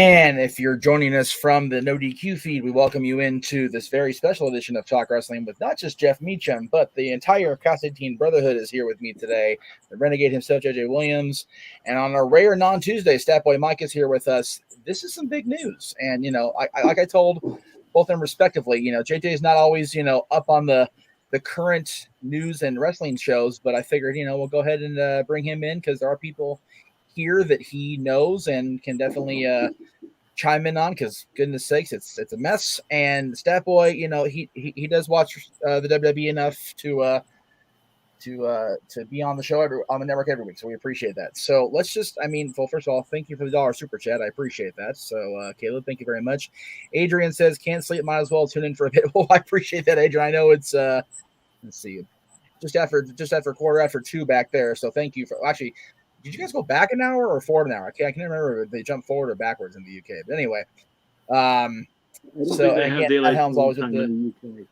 And if you're joining us from the No DQ feed, we welcome you into this very special edition of Talk Wrestling with not just Jeff Meacham, but the entire Constantine Brotherhood is here with me today. The Renegade himself, JJ Williams. And on our rare non-Tuesday, Statboy Mike is here with us. This is some big news. And, I like I told both of them respectively, JJ is not always, up on the current news and wrestling shows, but I figured, we'll go ahead and bring him in because there are people here that he knows and can definitely chime in on, because goodness sakes, it's a mess. And Statboy, he does watch the WWE enough to be on the show on the network every week, so we appreciate that. So let's just, first of all, thank you for the $1 super chat. I appreciate that. So Caleb, thank you very much. Adrian says, can't sleep, might as well tune in for a bit. Well, I appreciate that, Adrian. I know it's let's see, just after quarter after 2 back there. So thank you for actually. Did you guys go back an hour or forward an hour? I can't remember if they jumped forward or backwards in the UK. But anyway, so again, Matt Helm's always with the UK.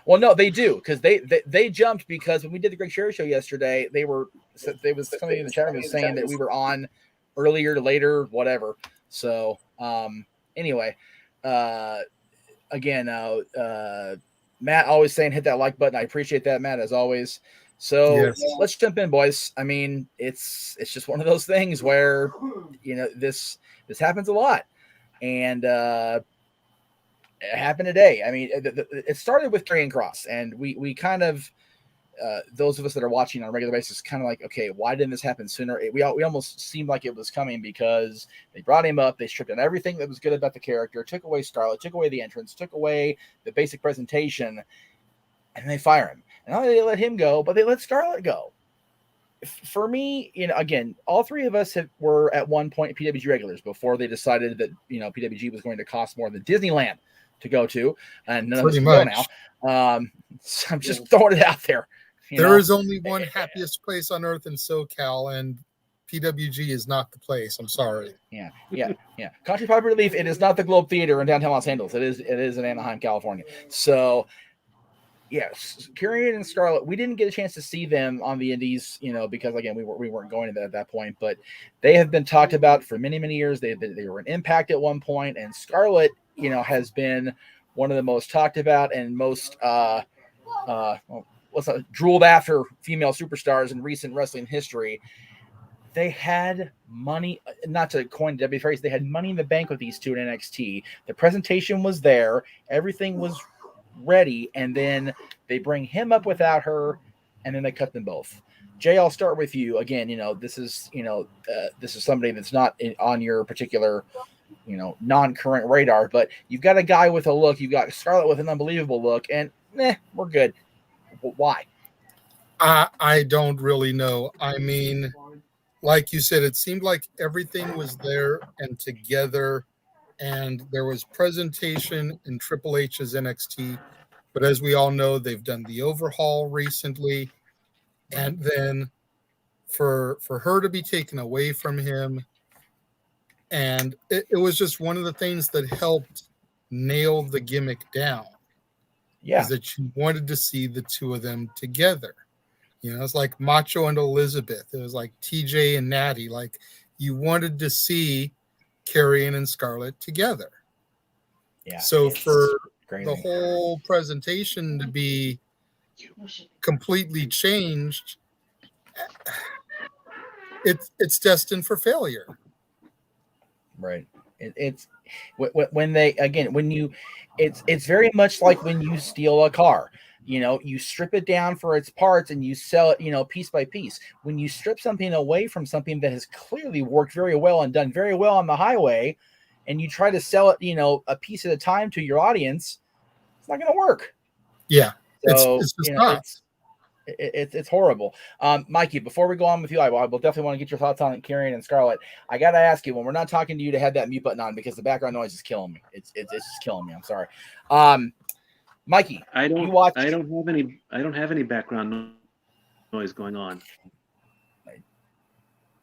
Well, no, they do, because they jumped, because when we did the Greg Sherry show yesterday, there was somebody in the chat room was saying that we were on earlier to later, whatever. So anyway, again, Matt always saying hit that like button. I appreciate that, Matt, as always. So yes. Let's jump in, boys. It's just one of those things where, this happens a lot, and it happened today. It started with Karrion Kross, and we kind of, those of us that are watching on a regular basis, kind of like, okay, why didn't this happen sooner? We almost seemed like it was coming, because they brought him up, they stripped out everything that was good about the character, took away Scarlet, took away the entrance, took away the basic presentation, and they fire him. And not only they let him go, but they let Scarlet go. For me, again, all three of us were at one point PWG regulars before they decided that, PWG was going to cost more than Disneyland to go to, and none of us can go now. So I'm just throwing it out there. There is only one happiest place on earth in SoCal, and PWG is not the place. I'm sorry. Yeah. Country Pop Relief. It is not the Globe Theater in downtown Los Angeles. It is in Anaheim, California. So. Yes, Kyrie and Scarlet, we didn't get a chance to see them on the indies, because again, we weren't going to that at that point, but they have been talked about for many, many years. They were an Impact at one point, and Scarlet, has been one of the most talked about and most drooled after female superstars in recent wrestling history. They had money, not to coin the WWE phrase, they had money in the bank with these two in NXT. The presentation was there, everything was ready, and then they bring him up without her, and then they cut them both. Jay, I'll start with you again. This is somebody that's not on your particular non-current radar, but you've got a guy with a look, you've got Scarlet with an unbelievable look, and we're good. Why? I don't really know. Like you said, it seemed like everything was there and together, and there was presentation in Triple H's NXT, but as we all know, they've done the overhaul recently, and then for her to be taken away from him, and it was just one of the things that helped nail the gimmick down. Yeah, is that you wanted to see the two of them together. It's like Macho and Elizabeth. It was like TJ and Natty. Like, you wanted to see Karrion and Scarlet together. Yeah. So for the whole presentation to be completely changed, it's destined for failure. Right. It's very much like when you steal a car. You strip it down for its parts and you sell it, piece by piece. When you strip something away from something that has clearly worked very well and done very well on the highway, and you try to sell it, a piece at a time to your audience, it's not going to work. Yeah. So, it's horrible. Mikey, before we go on with you, I will definitely want to get your thoughts on Karrion and Scarlet. I got to ask you, when we're not talking to you, to have that mute button on, because the background noise is killing me. It's just killing me. I'm sorry. Mikey, I don't have any background noise going on.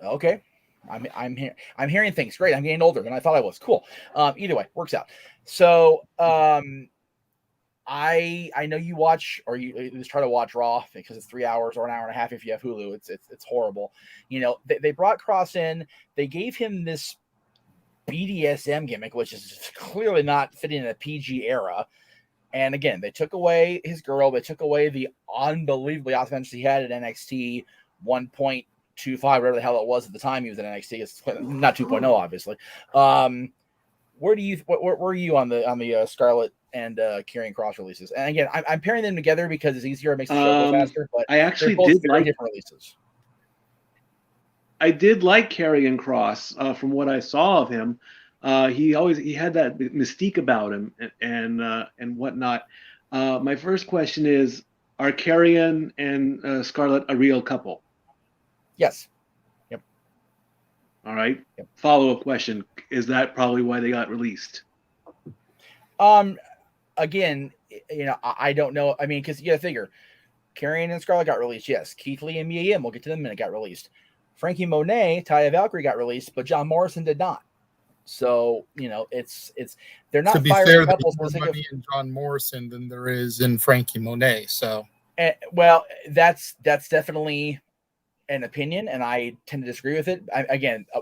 Okay. I'm hearing things. Great. I'm getting older than I thought I was. Cool. Either way, works out. So I know you watch, or you at least try to watch Raw, because it's 3 hours or an hour and a half if you have Hulu. It's horrible. They brought Kross in. They gave him this BDSM gimmick, which is clearly not fitting in a PG era. And again, they took away his girl. They took away the unbelievably awesome match he had at NXT 1.25, whatever the hell it was at the time he was in NXT. It's not 2.0, obviously. Where are you on the Scarlet and Karrion Kross releases? And again, I'm pairing them together because it's easier. It makes the show go faster. But I actually they're both did very like different releases. I did like Karrion Kross from what I saw of him. He had that mystique about him and whatnot. My first question is: are Karrion and Scarlet a real couple? Yes. All right. Yep. Follow-up question: is that probably why they got released? Again, I don't know. I mean, because you got to figure, Karrion and Scarlet got released. Yes, Keith Lee and Mia Yim, we'll get to them in a minute, got released. Frankie Monet, Taya Valkyrie got released, but John Morrison did not. So it's they're not. To be firing fair, couples there's more money in John Morrison than there is in Frankie Monet. So, well, that's definitely an opinion, and I tend to disagree with it.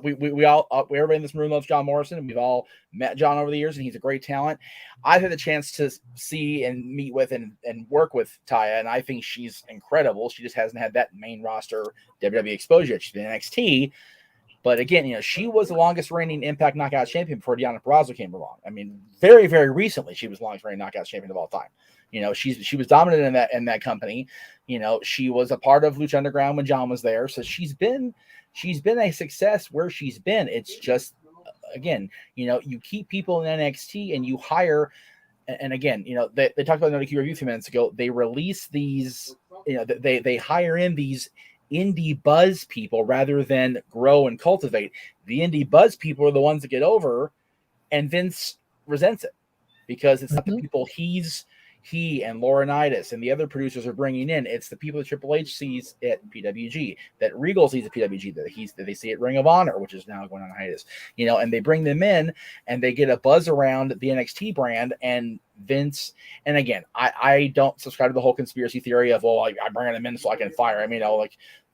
We all everybody in this room loves John Morrison, and we've all met John over the years, and he's a great talent. I've had the chance to see and meet with and work with Taya, and I think she's incredible. She just hasn't had that main roster WWE exposure. She's been in NXT, but again, she was the longest reigning Impact Knockout champion before Deonna Purrazzo came along. I mean, very, very recently, she was the longest reigning Knockout champion of all time. She was dominant in that company. She was a part of Lucha Underground when John was there. So she's been a success where she's been. It's just, again, you keep people in NXT and you hire. And again, they talked about NXT review a few minutes ago. They release these, they hire in these indie buzz people rather than grow and cultivate. The indie buzz people are the ones that get over, and Vince resents it because it's not the people he and Laurinaitis and the other producers are bringing in. It's the people that Triple H sees at PWG, that Regal sees at PWG, that they see at Ring of Honor, which is now going on hiatus. And they bring them in and they get a buzz around the NXT brand. And Vince, and again, I don't subscribe to the whole conspiracy theory of, well, I'm bringing them in so I can fire him.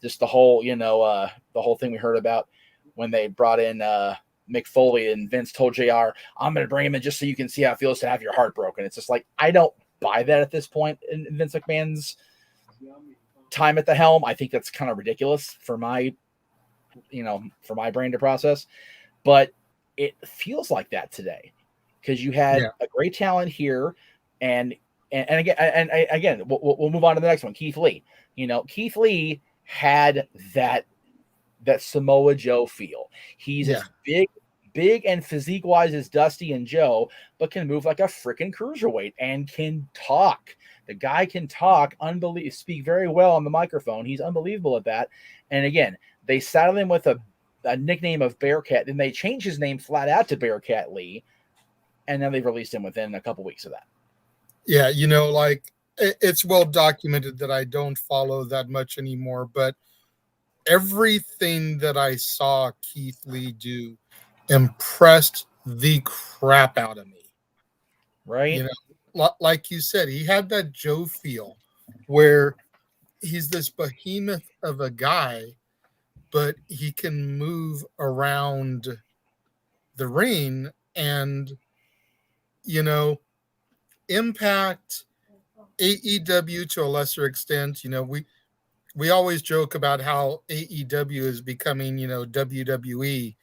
Just the whole, the whole thing we heard about when they brought in Mick Foley and Vince told JR, I'm going to bring him in just so you can see how it feels to have your heart broken. It's just like, I don't buy that at this point in Vince McMahon's time at the helm. I think that's kind of ridiculous for my brain to process, but it feels like that today because you had a great talent here, and again, we'll move on to the next one. Keith Lee, Keith Lee had that Samoa Joe feel. He's as big and physique wise as Dusty and Joe, but can move like a freaking cruiserweight and can talk. The guy can talk, speak very well on the microphone. He's unbelievable at that. And again, they saddled him with a nickname of Bearcat. Then they changed his name flat out to Bearcat Lee, and then they released him within a couple weeks of that. Yeah, it's well documented that I don't follow that much anymore, but everything that I saw Keith Lee do impressed the crap out of me. Right? Like you said, he had that Joe feel where he's this behemoth of a guy, but he can move around the ring. And Impact, AEW to a lesser extent, we always joke about how AEW is becoming, WWE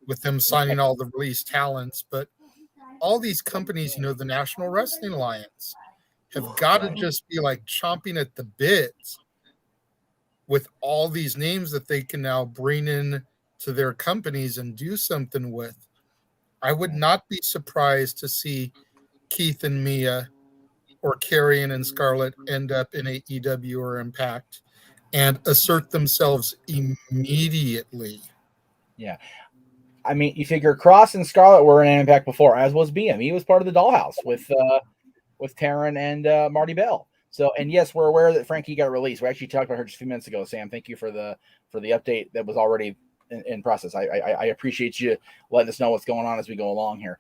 with them signing all the released talents. But all these companies, the National Wrestling Alliance, have got to just be like chomping at the bit with all these names that they can now bring in to their companies and do something with. I would not be surprised to see Keith and Mia or Karrion and Scarlet end up in AEW or Impact and assert themselves immediately. Yeah. I mean, you figure Kross and Scarlet were in Impact before, as was BM. He was part of the Dollhouse with Taryn and Marty Bell. So, and yes, we're aware that Frankie got released. We actually talked about her just a few minutes ago, Sam. Thank you for the update that was already in process. I appreciate you letting us know what's going on as we go along here.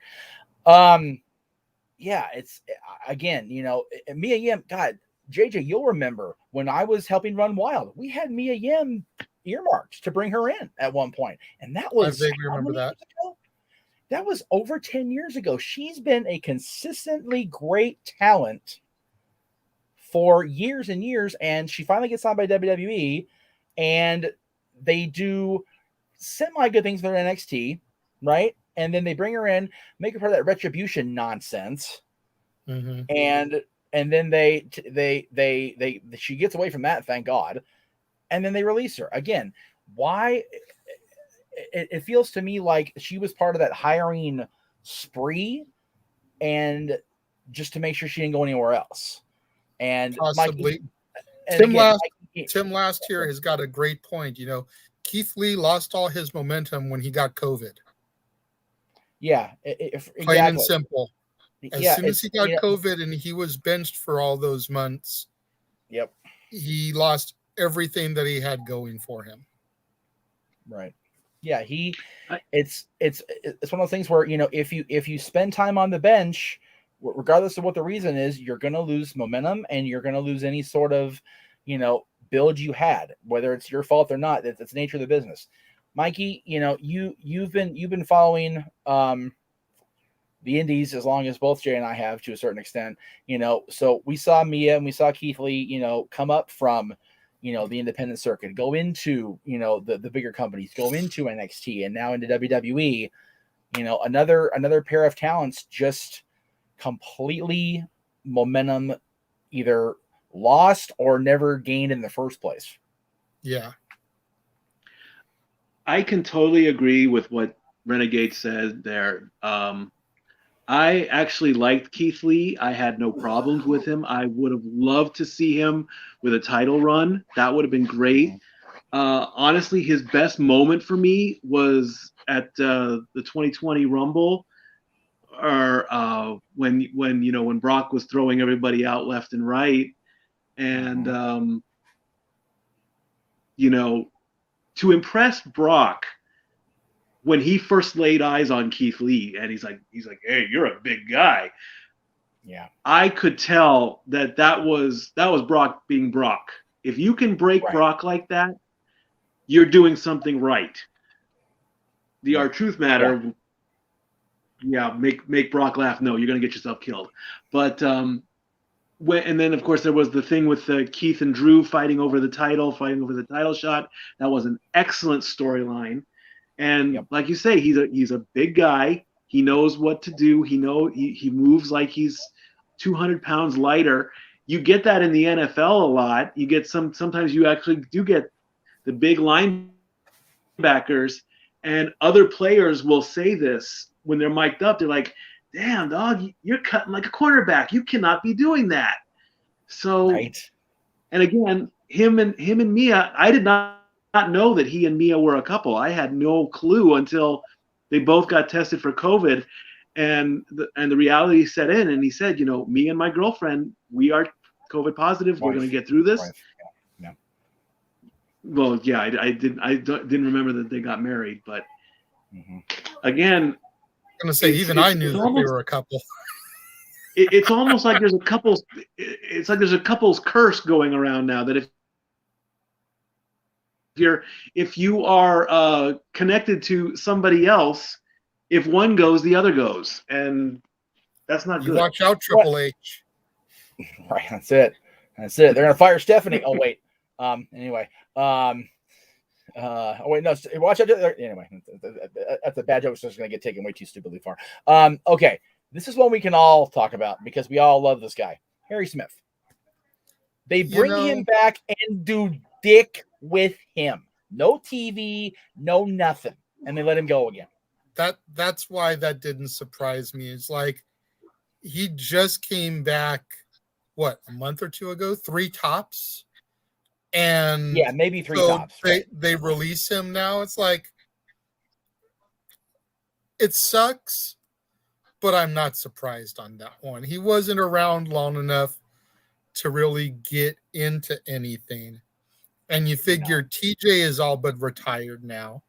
Yeah, it's again, Mia Yim. God, JJ, you'll remember when I was helping run Wild, we had Mia Yim earmarked to bring her in at one point, and that was I vaguely remember that. That was over 10 years ago. She's been a consistently great talent for years and years, and she finally gets signed by WWE, and they do semi-good things for NXT, right? And then they bring her in, make her part of that Retribution nonsense, and then she gets away from that, thank God, and then they release her again. Why? It feels to me like she was part of that hiring spree, and just to make sure she didn't go anywhere else. And possibly, Tim last year has got a great point. You know, Keith Lee lost all his momentum when he got COVID. Yeah, plain and simple. As soon as he got COVID and he was benched for all those months, yep, he lost everything that he had going for him. Right. Yeah, it's one of those things where, you know, if you spend time on the bench, regardless of what the reason is, you're going to lose momentum and you're going to lose any sort of, you know, build you had, whether it's your fault or not. It's the nature of the business. Mikey, you know, you've been following the indies as long as both Jay and I have, to a certain extent, you know. So we saw Mia and we saw Keith Lee, you know, come up from, you know, the independent circuit, go into, you know, the bigger companies, go into NXT, and now into WWE. You know, another pair of talents just completely momentum either lost or never gained in the first place. Yeah. I can totally agree with what Renegade said there. I actually liked Keith Lee. I had no problems with him. I would have loved to see him with a title run. That would have been great. Honestly, his best moment for me was at the 2020 Rumble, or when Brock was throwing everybody out left and right, and you know, to impress Brock when he first laid eyes on Keith Lee, and he's like, "Hey, you're a big guy." Yeah, I could tell that was Brock being Brock. If you can break Brock like that, you're doing something right. The R-Truth matter, make Brock laugh. No, you're gonna get yourself killed. But and then of course there was the thing with Keith and Drew fighting over the title shot. That was an excellent storyline. And like you say, he's a big guy. He knows what to do. He moves like he's 200 pounds lighter. You get that in the NFL a lot. You get sometimes you actually do get the big linebackers, and other players will say this when they're mic'd up. They're like, "Damn, dog, you're cutting like a cornerback. You cannot be doing that." So, and again, him and Mia, I did not know that he and Mia were a couple. I had no clue until they both got tested for COVID, and the reality set in. And he said, "You know, me and my girlfriend, we are COVID positive. We're going to get through this." Yeah. Well, yeah, I didn't remember that they got married, but again, I'm going to say even I knew that they were a couple. It's almost like there's a couple's. It's like there's a couple's curse going around now, that if you are connected to somebody else, if one goes, the other goes, and that's not good. Watch out, Triple H. Right, that's it. They're gonna fire Stephanie. Oh wait. Anyway. Oh wait, no. Watch out. Anyway, that's a bad joke. It's just gonna get taken way too stupidly far. Okay, this is one we can all talk about because we all love this guy, Harry Smith. They bring him back and do dick with him. No TV, no nothing, and they let him go again. That's why that didn't surprise me. It's like he just came back, what, a month or two ago, 3 tops, and maybe 3 tops. They release him now. It's like, it sucks, but I'm not surprised on that one. He wasn't around long enough to really get into anything. And you figure TJ is all but retired now.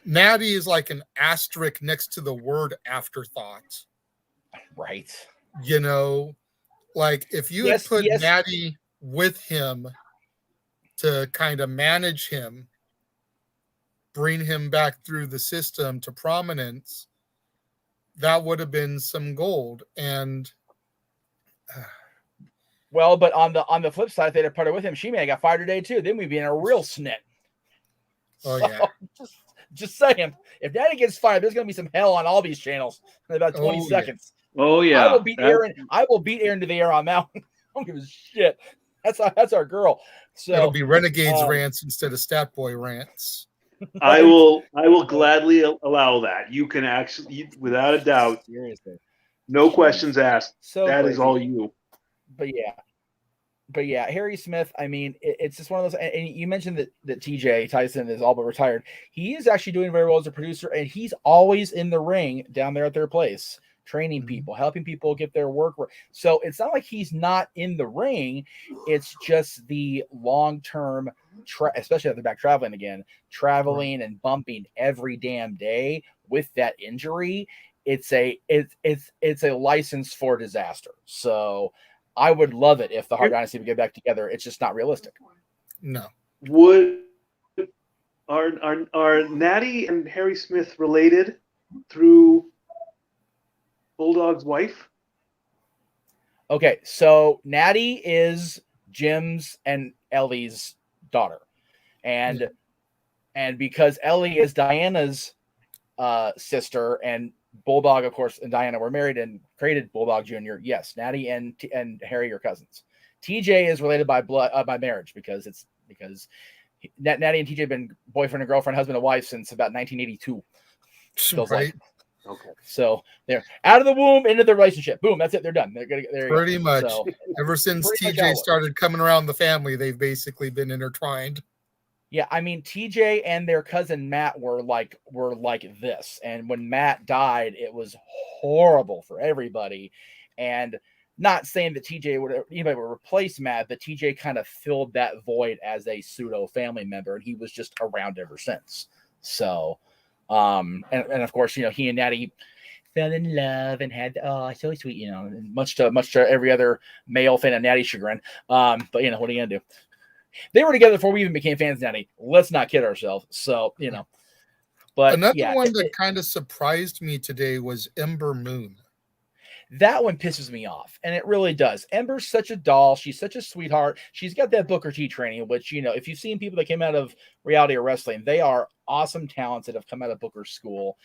Natty is like an asterisk next to the word afterthought. Right. You know, like if you had put Natty with him to kind of manage him, bring him back through the system to prominence, that would have been some gold. And well, but on the flip side, if they'd have parted with him, she may have got fired today too. Then we'd be in a real snit. Oh, So, yeah. Just saying, if Daddy gets fired, there's going to be some hell on all these channels in about 20 seconds. Oh yeah, I will beat Aaron. I will beat Aaron to the air on that one. I don't give a shit. That's our girl. So it'll be Renegades rants instead of Stat Boy rants. I will gladly allow that. You can actually, without a doubt, seriously, no questions asked. So that crazy. is all you. But yeah, Harry Smith, I mean, it's just one of those. And you mentioned that TJ Tyson is all but retired. He is actually doing very well as a producer, and he's always in the ring down there at their place, training people, helping people get their work. So it's not like he's not in the ring. It's just the long-term, especially if they're back traveling again, and bumping every damn day with that injury. It's a license for disaster. So I would love it if the Hart Dynasty would get back together. It's just not realistic. No. Are Natty and Harry Smith related through Bulldog's wife? Okay, so Natty is Jim's and Ellie's daughter. And because Ellie is Diana's sister, and Bulldog, of course, and Diana were married and created Bulldog Jr. Yes, Natty and Harry are cousins. TJ is related by blood, by marriage, because Natty and TJ have been boyfriend and girlfriend, husband and wife since about 1982. Feels right. Okay. So they're out of the womb into the relationship. Boom, that's it. They're done. They're pretty much. So, ever since TJ started coming around the family, they've basically been intertwined. Yeah, I mean, TJ and their cousin Matt were like this, and when Matt died, it was horrible for everybody. And not saying that anybody would replace Matt, but TJ kind of filled that void as a pseudo family member, and he was just around ever since. So, and of course, he and Natty fell in love and had so sweet, much to every other male fan of Natty's chagrin. But what are you gonna do? They were together before we even became fans of Natty. Let's not kid ourselves. So, But another one that kind of surprised me today was Ember Moon. That one pisses me off, and it really does. Ember's such a doll. She's such a sweetheart. She's got that Booker T training, which, if you've seen people that came out of reality or wrestling, they are awesome talents that have come out of Booker's school.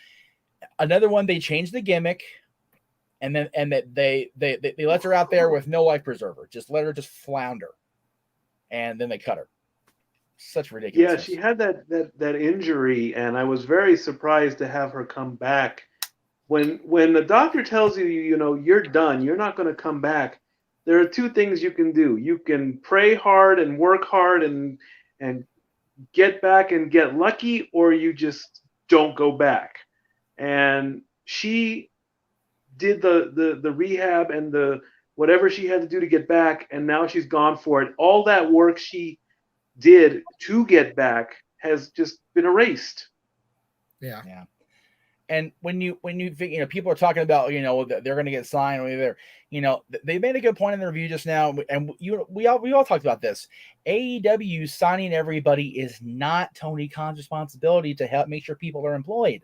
Another one, they changed the gimmick, and they let her out there with no life preserver. Just let her just flounder. And then they cut her. Such ridiculous. Yeah, she had that injury, and I was very surprised to have her come back. When the doctor tells you, you're done, you're not going to come back, there are two things you can do. You can pray hard and work hard and get back and get lucky, or you just don't go back. And she did the rehab and the whatever she had to do to get back, and now she's gone for it. All that work she did to get back has just been erased. Yeah. And when you think, people are talking about, they're going to get signed, or they're, they made a good point in the review just now, and we all talked about this. AEW signing everybody is not Tony Khan's responsibility to help make sure people are employed.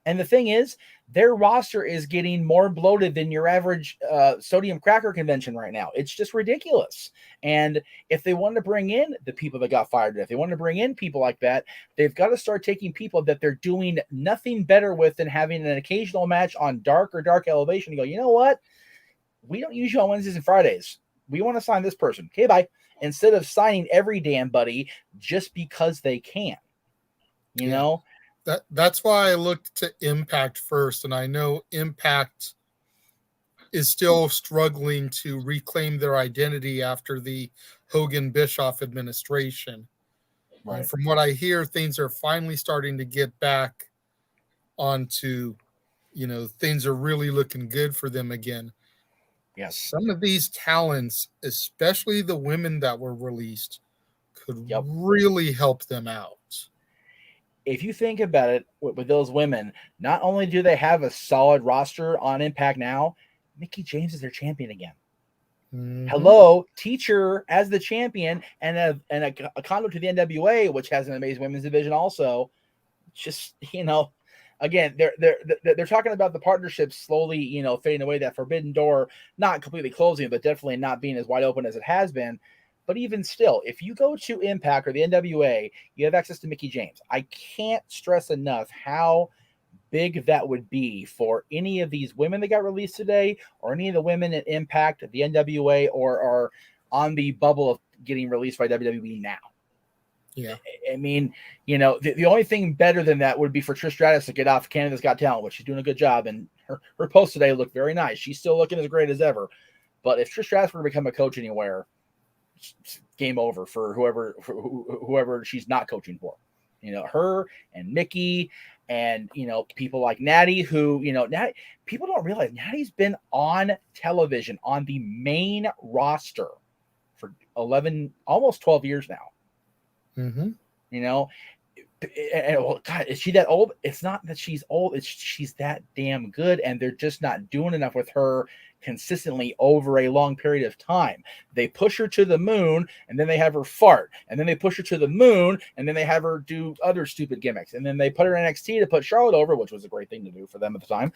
And the thing is, their roster is getting more bloated than your average sodium cracker convention right now. It's just ridiculous. And if they want to bring in the people that got fired, if they want to bring in people like that, they've got to start taking people that they're doing nothing better with than having an occasional match on Dark or Dark Elevation. You go, you know what? We don't use you on Wednesdays and Fridays. We want to sign this person. Okay, bye. Instead of signing every damn buddy just because they can. You know? That's why I looked to Impact first, and I know Impact is still struggling to reclaim their identity after the Hogan-Bischoff administration. Right. From what I hear, things are finally starting to get back onto, things are really looking good for them again. Yes. Some of these talents, especially the women that were released, could really help them out. If you think about it, with those women, not only do they have a solid roster on Impact now, Mickie James is their champion again. Mm-hmm. Hello, Teacher as the champion, and a conduit to the NWA, which has an amazing women's division also. Just, again, they're talking about the partnership slowly, fading away, that forbidden door not completely closing, but definitely not being as wide open as it has been. But even still, if you go to Impact or the NWA, you have access to Mickie James. I can't stress enough how big that would be for any of these women that got released today, or any of the women at Impact, the NWA, or are on the bubble of getting released by WWE now. Yeah. I mean, the only thing better than that would be for Trish Stratus to get off Canada's Got Talent, which she's doing a good job. And her post today looked very nice. She's still looking as great as ever. But if Trish Stratus were to become a coach anywhere, game over for whoever she's not coaching for. Her and Mickie and, people like Natty, who, Natty, people don't realize Natty's been on television on the main roster for 11, almost 12 years now. Mm-hmm. God, is she that old? It's not that she's old. It's she's that damn good, and they're just not doing enough with her consistently over a long period of time. They push her to the moon, and then they have her fart, and then they push her to the moon, and then they have her do other stupid gimmicks, and then they put her in NXT to put Charlotte over, which was a great thing to do for them at the time,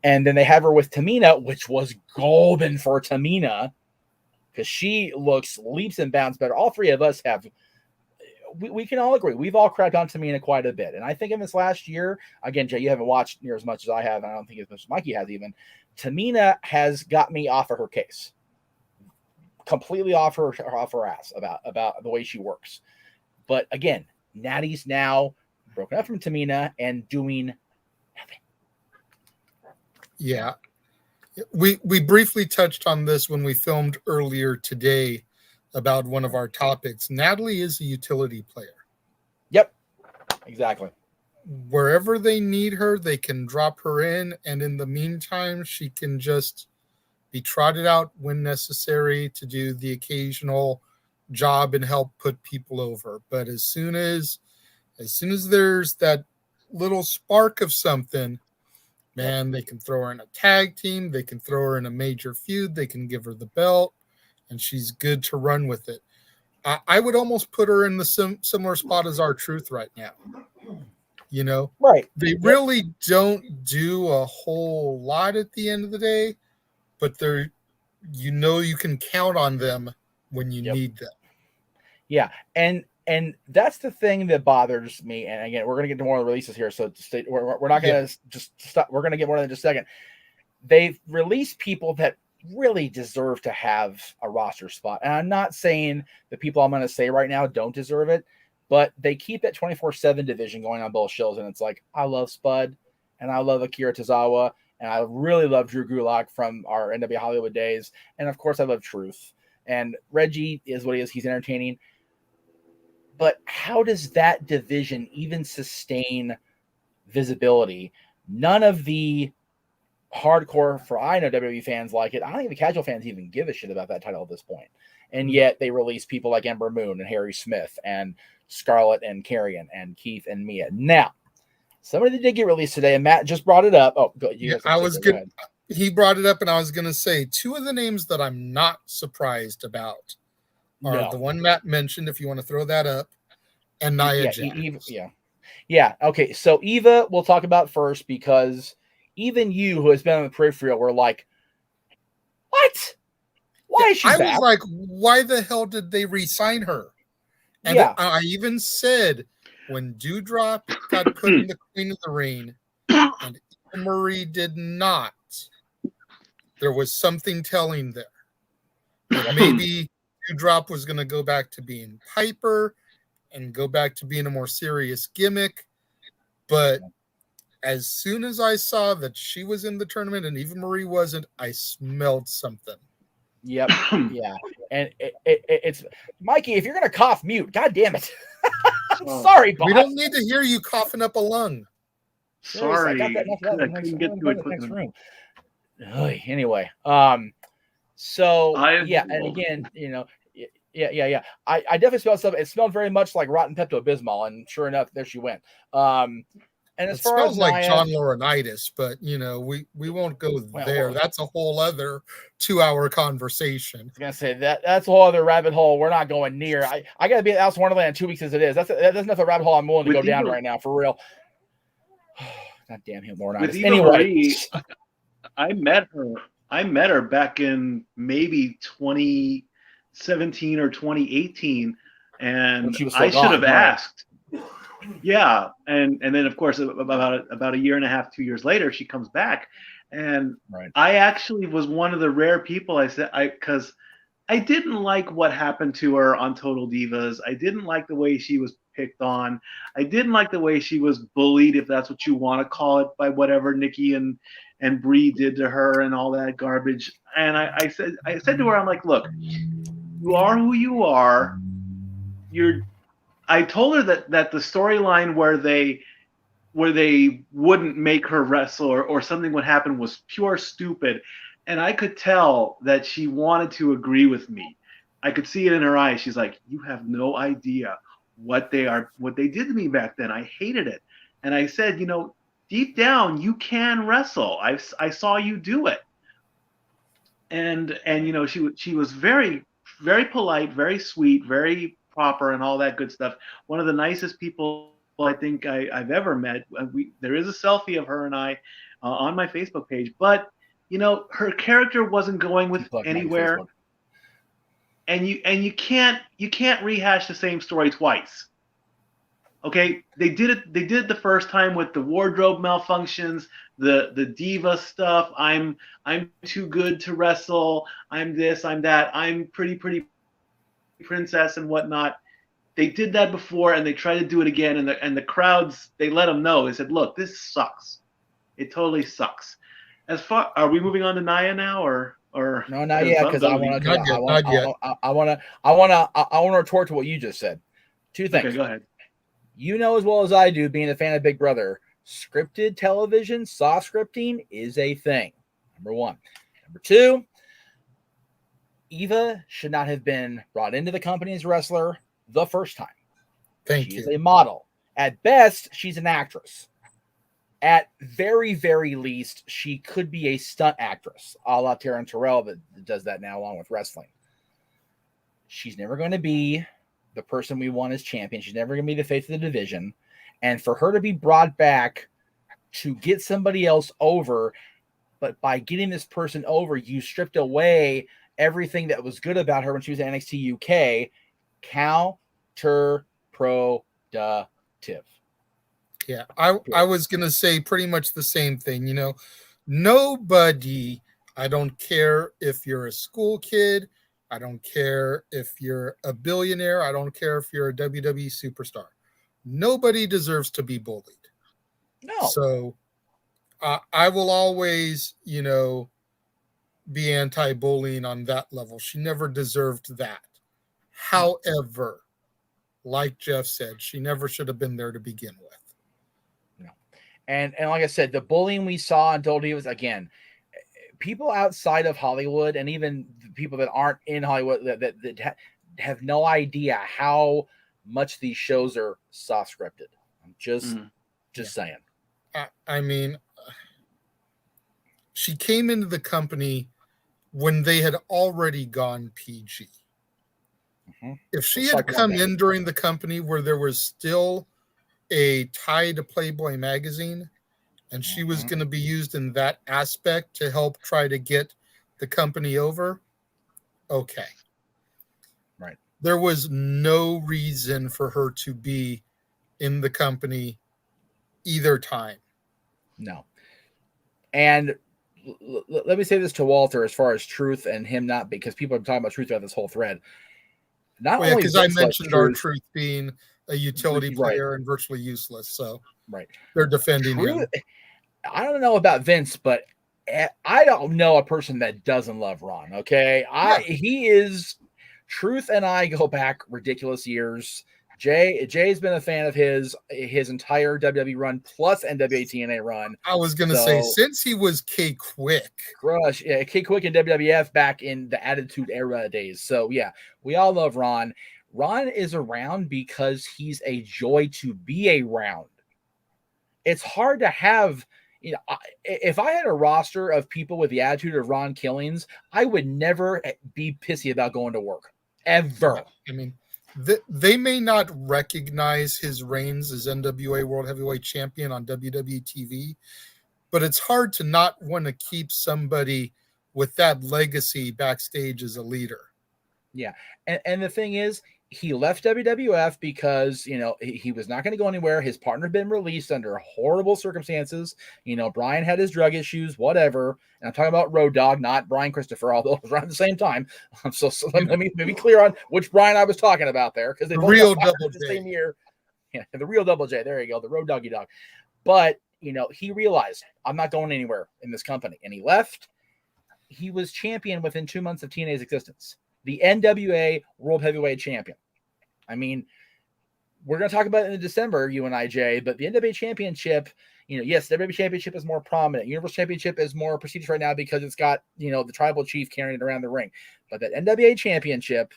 and then they have her with Tamina, which was golden for Tamina, because she looks leaps and bounds better. All three of us have. We can all agree. We've all crapped on Tamina quite a bit. And I think in this last year, again, Jay, you haven't watched near as much as I have, and I don't think as much as Mikey has even. Tamina has got me off of her case. Completely off her ass about the way she works. But again, Natty's now broken up from Tamina and doing nothing. Yeah. We briefly touched on this when we filmed earlier today about one of our topics. Natalie is a utility player. Yep, exactly. Wherever they need her, they can drop her in, and in the meantime, she can just be trotted out when necessary to do the occasional job and help put people over. But as soon as there's that little spark of something, man, they can throw her in a tag team, they can throw her in a major feud, they can give her the belt, and she's good to run with it. I would almost put her in the similar spot as R-Truth right now. Right? They really don't do a whole lot at the end of the day, but they're, you can count on them when you need them. Yeah, and that's the thing that bothers me. And again, we're going to get to more of the releases here, so we're not going to just stop. We're going to get more in just a second. They've released people that really deserve to have a roster spot. And I'm not saying the people I'm going to say right now don't deserve it, but they keep that 24/7 division going on both shows. And it's like, I love Spud and I love Akira Tozawa. And I really love Drew Gulak from our NW Hollywood days. And of course I love Truth, and Reggie is what he is. He's entertaining, but how does that division even sustain visibility? None of the hardcore, for I know WWE fans like it. I don't think the casual fans even give a shit about that title at this point. And yet they release people like Ember Moon and Harry Smith and Scarlet and Carrion and Keith and Mia. Now, somebody that did get released today, and Matt just brought it up. Oh, go, you I was good. He brought it up, and I was going to say two of the names that I'm not surprised about are the one Matt mentioned, if you want to throw that up, and Nia Jax. Yeah. Okay, so Eva we'll talk about first, because even you, who has been on the peripheral, were like, what? Why is she back? I was like, why the hell did they re-sign her? And I even said, when Dewdrop got put in the Queen of the Ring and Eva Marie did not, there was something telling there. That maybe Dewdrop was going to go back to being Piper and go back to being a more serious gimmick. But as soon as I saw that she was in the tournament and Eva Marie wasn't, I smelled something. Yep. Yeah. And it's Mikey, if you're going to cough, mute. God damn it. Sorry, boss. We don't need to hear you coughing up a lung. Sorry. I couldn't get to it next room. Anyway. So, yeah. And again, Yeah. I definitely smelled stuff. It smelled very much like rotten Pepto-Bismol, and sure enough, there she went. And as far as like John Laurinaitis, but we won't go there. That's a whole other 2-hour conversation. I was gonna say that's a whole other rabbit hole we're not going near. I gotta be at Alice in Wonderland in 2 weeks as it is. That's enough of a rabbit hole I'm willing to go down right now, for real. God damn him, Lord. With Eva Anyway, Marie, I met her. I met her back in maybe 2017 or 2018, and she was I still should gone, have right? asked. Yeah, and then of course about a year and a half, 2 years later, she comes back, and Right. I actually was one of the rare people because I didn't like what happened to her on Total Divas. I didn't like the way she was picked on. I didn't like the way she was bullied, if that's what you want to call it, by whatever Nikki and Brie did to her and all that garbage. And I said to her, I'm like, look, you are who you are. I told her that the storyline where they wouldn't make her wrestle or something would happen was pure stupid. And I could tell that she wanted to agree with me. I could see it in her eyes. She's like, you have no idea what they did to me back then. I hated it. And I said, deep down, you can wrestle. I saw you do it. And she was very, very polite, very sweet, very proper, and all that good stuff. One of the nicest people I think I've ever met. There is a selfie of her and I on my Facebook page, but her character wasn't going with anywhere. And you can't rehash the same story twice. Okay, they did it the first time with the wardrobe malfunctions, the diva stuff. I'm too good to wrestle. I'm this, I'm that. I'm pretty princess and whatnot. They did that before, and they tried to do it again, and the crowds, they let them know. They said, "Look, this sucks. It totally suks." Are we moving on to Nia now, or no, not yet, because I want to retort to what you just said. Two things. Okay, go ahead. You know as well as I do, being a fan of Big Brother, scripted television, soft scripting is a thing. Number one. Number two, Eva should not have been brought into the company as a wrestler the first time. She is a model. At best, she's an actress. At very, very least, she could be a stunt actress, a la Taryn Terrell that does that now along with wrestling. She's never going to be the person we want as champion. She's never going to be the face of the division. And for her to be brought back to get somebody else over, but by getting this person over, you stripped away everything that was good about her when she was at NXT UK. Counterproductive. Yeah, I was going to say pretty much the same thing. Nobody, I don't care if you're a school kid, I don't care if you're a billionaire, I don't care if you're a WWE superstar. Nobody deserves to be bullied. No. So I will always, be anti-bullying on that level. She never deserved that. However, like Jeff said, she never should have been there to begin with. No. And like I said, the bullying we saw on Total Divas, again, people outside of Hollywood and even people that aren't in Hollywood that have no idea how much these shows are soft scripted. I'm just saying. I mean, she came into the company when they had already gone PG. Mm-hmm. If she had come in during the company where there was still a tie to Playboy magazine, and she was going to be used in that aspect to help try to get the company over, okay. Right. There was no reason for her to be in the company either time. No. And let me say this to Walter as far as truth and him not, because people are talking about truth throughout this whole thread. Not because I mentioned our truth being a utility player and virtually useless. So they're defending him. I don't know about Vince, but I don't know a person that doesn't love Ron. Okay. He is truth. And I go back ridiculous years. Jay's been a fan of his entire WWE run plus NWA TNA run. I was going to say, since he was K-Quick. Crush. Yeah, K-Quick and WWF back in the Attitude Era days. So, yeah, we all love Ron. Ron is around because he's a joy to be around. It's hard to have, if I had a roster of people with the attitude of Ron Killings, I would never be pissy about going to work. Ever. I mean, they may not recognize his reigns as NWA World Heavyweight Champion on WWE TV, but it's hard to not want to keep somebody with that legacy backstage as a leader. Yeah. And the thing is, he left WWF because, he was not going to go anywhere. His partner had been released under horrible circumstances. Brian had his drug issues, whatever. And I'm talking about Road Dogg, not Brian Christopher, although it was around the same time. So let me be clear on which Brian I was talking about there, because they both real got Double the J. same year. Yeah, the real Double J. There you go, the Road Doggy Dog. But he realized, I'm not going anywhere in this company, and he left. He was champion within 2 months of TNA's existence. The NWA World Heavyweight Champion. I mean, we're going to talk about it in December, you and I, Jay, but the NWA Championship, yes, the WWE Championship is more prominent. Universal Championship is more prestigious right now because it's got, the tribal chief carrying it around the ring. But that NWA Championship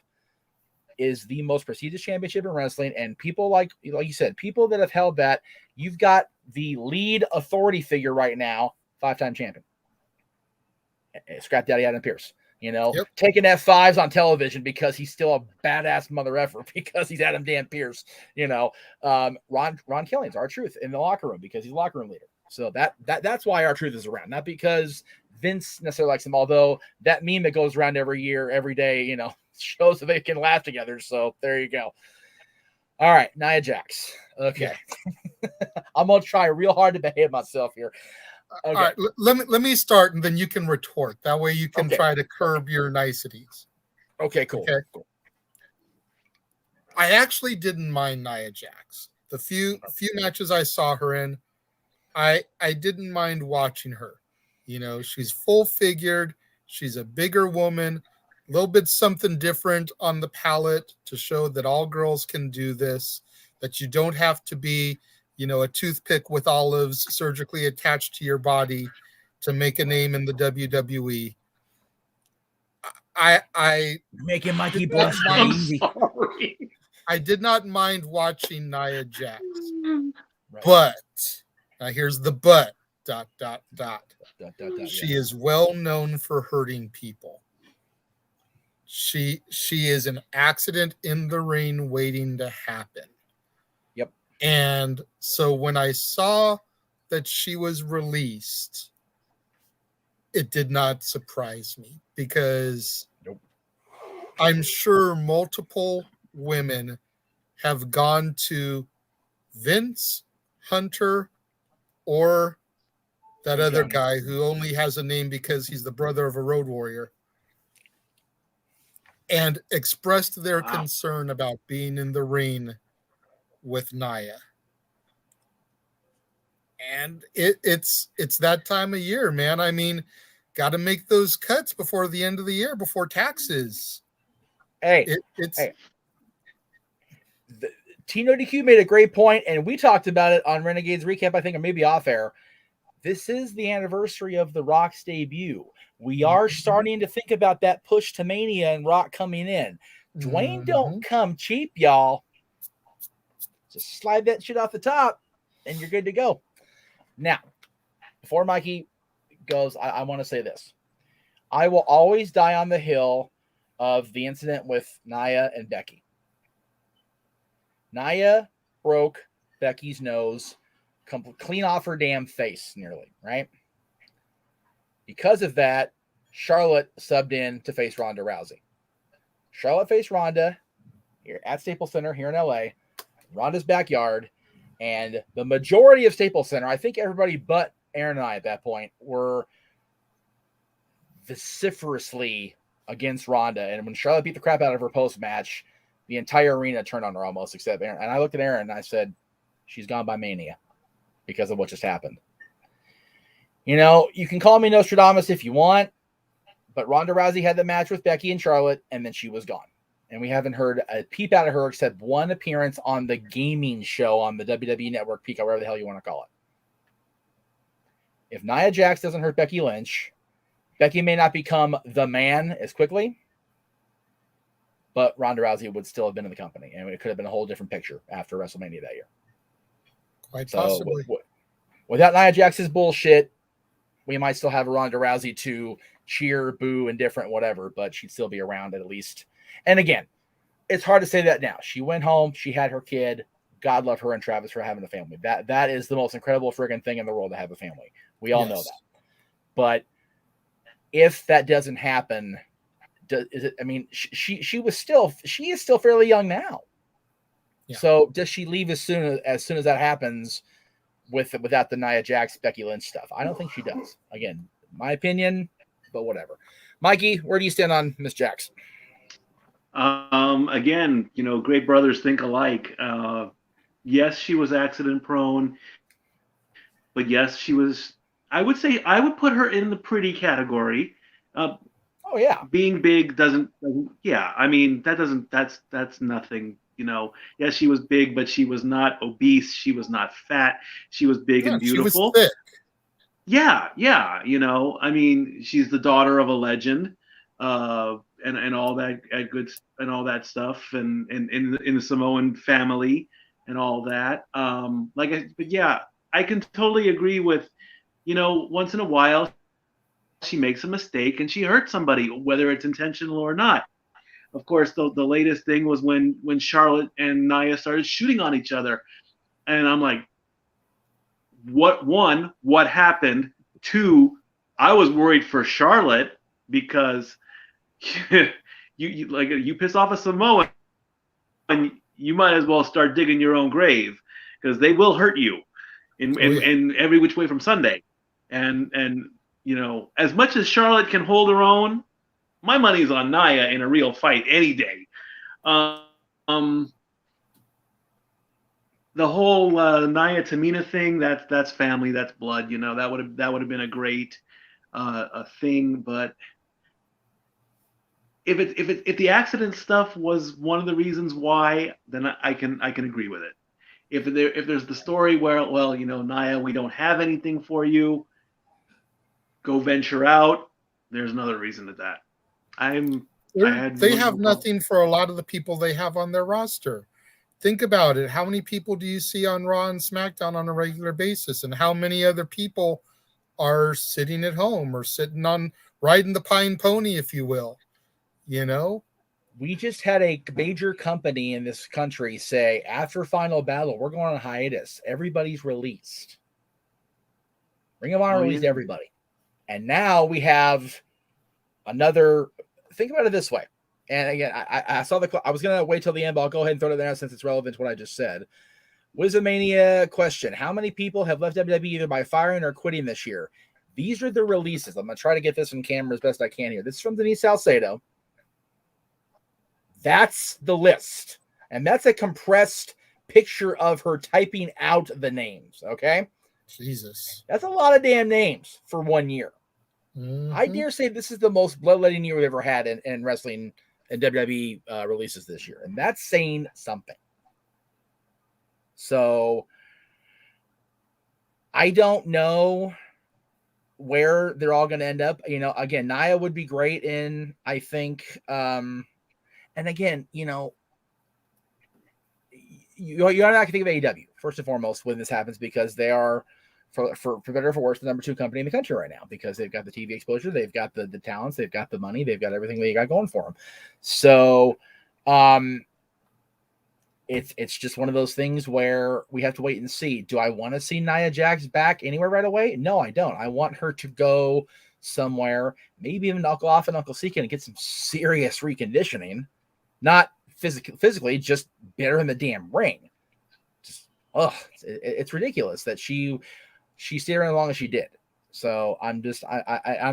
is the most prestigious championship in wrestling. And people like you said, people that have held that, you've got the lead authority figure right now, 5-time champion. Scrap Daddy Adam Pearce. Taking F5s on television because he's still a badass mother effer because he's Adam Dan Pearce. Ron Killing's R-Truth in the locker room because he's a locker room leader. So that's why R-Truth is around, not because Vince necessarily likes him. Although that meme that goes around every year, every day, shows that they can laugh together. So there you go. All right, Nia Jax. Okay, yeah. I'm gonna try real hard to behave myself here. Okay. All right, let me start, and then you can retort. That way you can try to curb your niceties. Okay, cool. Okay. Cool. I actually didn't mind Nia Jax. The few matches I saw her in, I didn't mind watching her. She's full-figured. She's a bigger woman. A little bit something different on the palette to show that all girls can do this, that you don't have to be a toothpick with olives surgically attached to your body to make a name in the WWE. I making Mikey blush. I did not mind watching Nia Jax, but now here's the but. ... She is well known for hurting people. She is an accident in the ring waiting to happen. And so when I saw that she was released, it did not surprise me because I'm sure multiple women have gone to Vince, Hunter, or that other guy who only has a name because he's the brother of a road warrior, and expressed their concern about being in the ring with Nia. And it's that time of year, man. I mean, got to make those cuts before the end of the year, before taxes. Tino DQ made a great point, and we talked about it on Renegades Recap, I think, or maybe off air. This is the anniversary of The Rock's debut. We are starting to think about that push to Mania and Rock coming in. Dwayne don't come cheap, y'all. Just slide that shit off the top, and you're good to go. Now, before Mikey goes, I want to say this. I will always die on the hill of the incident with Nia and Becky. Nia broke Becky's nose clean off her damn face, nearly, right? Because of that, Charlotte subbed in to face Ronda Rousey. Charlotte faced Ronda here at Staples Center here in LA. Ronda's backyard, and the majority of Staples Center, I think everybody but Aaron and I at that point, were vociferously against Ronda. And when Charlotte beat the crap out of her post-match, the entire arena turned on her almost, except Aaron. And I looked at Aaron and I said, she's gone by Mania because of what just happened. You can call me Nostradamus if you want, but Ronda Rousey had the match with Becky and Charlotte, and then she was gone. And we haven't heard a peep out of her except one appearance on the gaming show on the WWE Network, Peacock, whatever the hell you want to call it. If Nia Jax doesn't hurt Becky Lynch, Becky may not become the man as quickly, but Ronda Rousey would still have been in the company, and it could have been a whole different picture after WrestleMania that year. Quite possibly. Without Nia Jax's bullshit, we might still have a Ronda Rousey to cheer, boo, indifferent, whatever, but she'd still be around at least. And again, it's hard to say that now. She went home. She had her kid. God love her and Travis for having a family. That is the most incredible friggin' thing in the world to have a family. We all know that. But if that doesn't happen, is it? I mean, she is still fairly young now. Yeah. So does she leave as soon as that happens without the Nia Jax, Becky Lynch stuff? I don't think she does. Again, my opinion, but whatever. Mikey, where do you stand on Miss Jax? Again, great brothers think alike. Yes, she was accident prone, but yes, she was. I would say I would put her in the pretty category. Oh yeah, being big doesn't. Yeah, I mean that's nothing. Yes, she was big, but she was not obese. She was not fat. She was big and beautiful. She was thick. Yeah. I mean, she's the daughter of a legend, and all that good and all that stuff, and in the Samoan family and all that. But yeah, I can totally agree with, once in a while she makes a mistake and she hurts somebody, whether it's intentional or not. Of course, the latest thing was when Charlotte and Nia started shooting on each other, and I'm like, what happened? Two, I was worried for Charlotte because you piss off a Samoan, and you might as well start digging your own grave, because they will hurt you in every which way from Sunday. And as much as Charlotte can hold her own, my money's on Nia in a real fight any day. The whole Nia Tamina thing, that's family, that's blood. That would have been a great thing. But if the accident stuff was one of the reasons why, then I can agree with it. If there's the story where, well, Nia, we don't have anything for you, go venture out, there's another reason to that. They have nothing for a lot of the people they have on their roster. Think about it. How many people do you see on Raw and SmackDown on a regular basis? And how many other people are sitting at home or sitting on riding the pine pony, if you will? We just had a major company in this country say, after Final Battle, we're going on hiatus. Everybody's released. Ring of Honor released everybody. And now we have another. Think about it this way. And again, I saw I was going to wait till the end, but I'll go ahead and throw it there since it's relevant to what I just said. Wizamania question. How many people have left WWE either by firing or quitting this year? These are the releases. I'm going to try to get this on camera as best I can here. This is from Denise Salcedo. That's the list. And that's a compressed picture of her typing out the names, okay? Jesus. That's a lot of damn names for 1 year. Mm-hmm. I dare say this is the most bloodletting year we've ever had in wrestling and WWE releases this year. And that's saying something. So I don't know where they're all going to end up. Again, Nia would be great in, I think. And again, you're not going to think of AEW, first and foremost, when this happens, because they are, for better or for worse, the number 2 company in the country right now, because they've got the TV exposure, they've got the talents, they've got the money, they've got everything they got going for them. So it's just one of those things where we have to wait and see. Do I want to see Nia Jax back anywhere right away? No, I don't. I want her to go somewhere, maybe even Uncle Off and Uncle Seekin, and get some serious reconditioning. Not physically, just better in the damn ring. It's ridiculous that she stayed around as long as she did. So I'm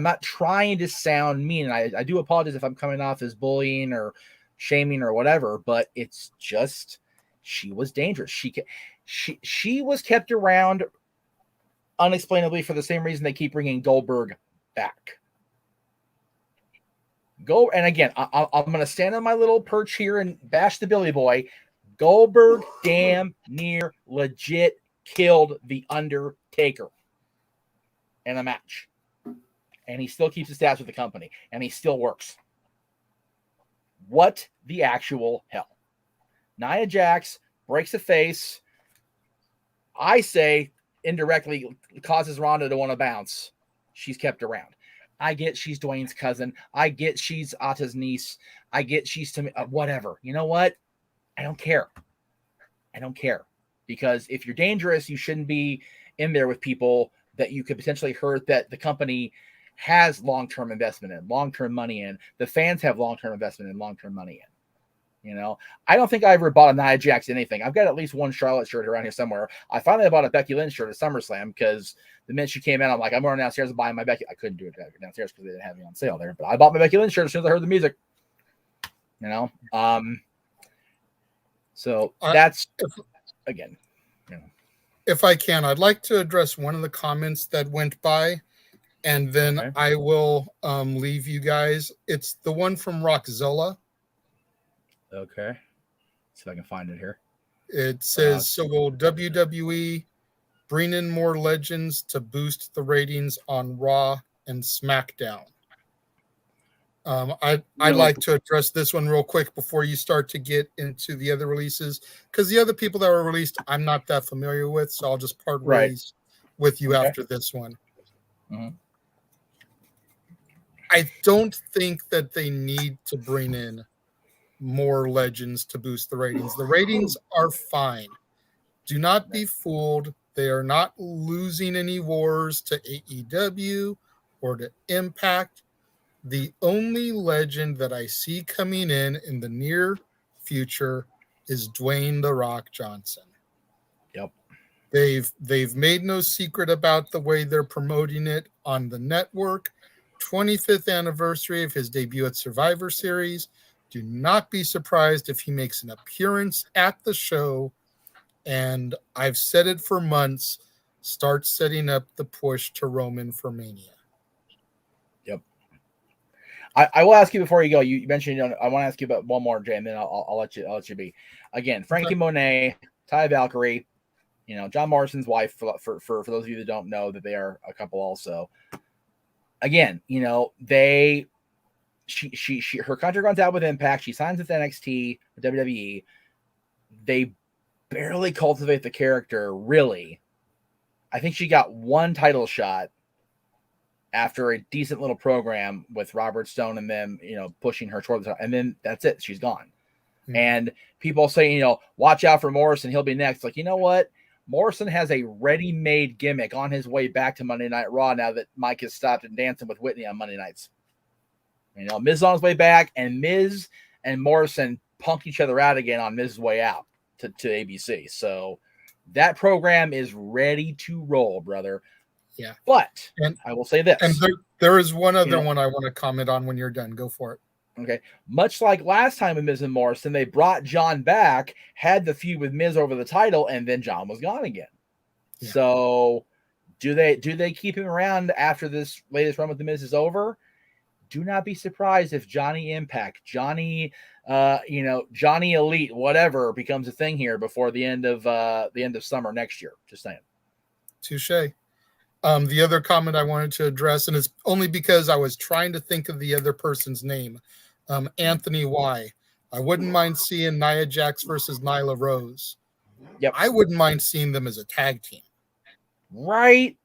not trying to sound mean. I do apologize if I'm coming off as bullying or shaming or whatever, but it's just, she was dangerous. She was kept around unexplainably for the same reason they keep bringing Goldberg back. And again, I'm going to stand on my little perch here and bash the Billy Boy. Goldberg damn near legit killed The Undertaker in a match. And he still keeps his stats with the company. And he still works. What the actual hell? Nia Jax breaks a face. I say indirectly causes Ronda to want to bounce. She's kept around. I get she's Dwayne's cousin. I get she's Atta's niece. I get she's to whatever. You know what? I don't care. I don't care. Because if you're dangerous, you shouldn't be in there with people that you could potentially hurt, that the company has long-term investment in, long-term money in. The fans have long-term investment in, long-term money in. You know, I don't think I ever bought a Nia Jax anything. I've got at least one Charlotte shirt around here somewhere. I finally bought a Becky Lynch shirt at SummerSlam because the minute she came in, I'm like, I'm going downstairs and buying my Becky. I couldn't do it downstairs because they didn't have me on sale there. But I bought my Becky Lynch shirt as soon as I heard the music. You know, so that's again. You know. If I can, I'd like to address one of the comments that went by, and then I will leave you guys. It's the one from Rockzilla. Okay. See if I can find it here. It says, so will WWE bring in more legends to boost the ratings on Raw and SmackDown? I'd like to address this one real quick before you start to get into the other releases, because the other people that were released, I'm not that familiar with, so I'll just part ways with you after this one. Mm-hmm. I don't think that they need to bring in more legends to boost the ratings. The ratings are fine. Do not be fooled. They are not losing any wars to AEW or to Impact. The only legend that I see coming in the near future is Dwayne "The Rock" Johnson. Yep. They've made no secret about the way they're promoting it on the network. 25th anniversary of his debut at Survivor Series. Do not be surprised if he makes an appearance at the show. And I've said it for months, start setting up the push to Roman for Mania. Yep. I will ask you before you go. You mentioned, I want to ask you about one more, Jay, and then I'll let you be. Again, Frankie Monet, Ty Valkyrie, you know, John Morrison's wife, for those of you that don't know that they are a couple also. Again, you know, she her contract runs out with Impact. She signs with NXT, WWE. They barely cultivate the character, really. I think she got one title shot after a decent little program with Robert Stone and them, you know, pushing her towards the top, and then that's it. She's gone. Mm-hmm. And people saying, you know, watch out for Morrison. He'll be next. Like, you know what? Morrison has a ready-made gimmick on his way back to Monday Night Raw now that Mike has stopped and dancing with Whitney on Monday nights. You know, Miz on his way back, and Miz and Morrison punk each other out again on Miz's way out to ABC. So that program is ready to roll, brother. Yeah. But I will say this. And there is one other one I want to comment on when you're done. Go for it. Okay. Much like last time with Miz and Morrison, they brought John back, had the feud with Miz over the title, and then John was gone again. Yeah. So do they keep him around after this latest run with the Miz is over? Do not be surprised if Johnny Impact, Johnny Johnny Elite, whatever becomes a thing here before the end of summer next year. Just saying. Touche. The other comment I wanted to address, and it's only because I was trying to think of the other person's name, Anthony Y. I wouldn't mind seeing Nia Jax versus Nyla Rose. Yep. I wouldn't mind seeing them as a tag team. Right.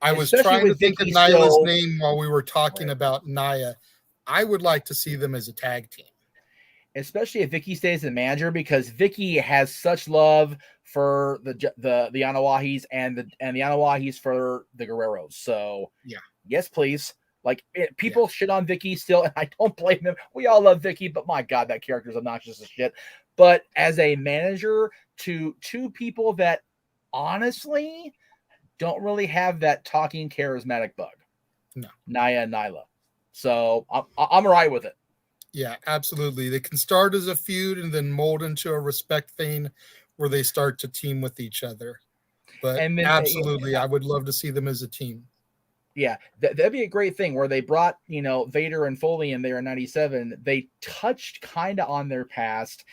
I was trying to think of Nyla's name while we were talking about Nia. I would like to see them as a tag team. Especially if Vicky stays the manager, because Vicky has such love for the Anawahis and the Anawahis for the Guerreros. So yeah, yes, please. Like people shit on Vicky still, and I don't blame them. We all love Vicky, but my God, that character is obnoxious as shit. But as a manager to two people that honestly don't really have that talking charismatic bug, no, Nia and Nyla. So I'm all right with it. Yeah, absolutely. They can start as a feud and then mold into a respect thing where they start to team with each other. But then, absolutely, I would love to see them as a team. Yeah, that'd be a great thing where they brought, Vader and Foley in there in 97. They touched kind of on their past.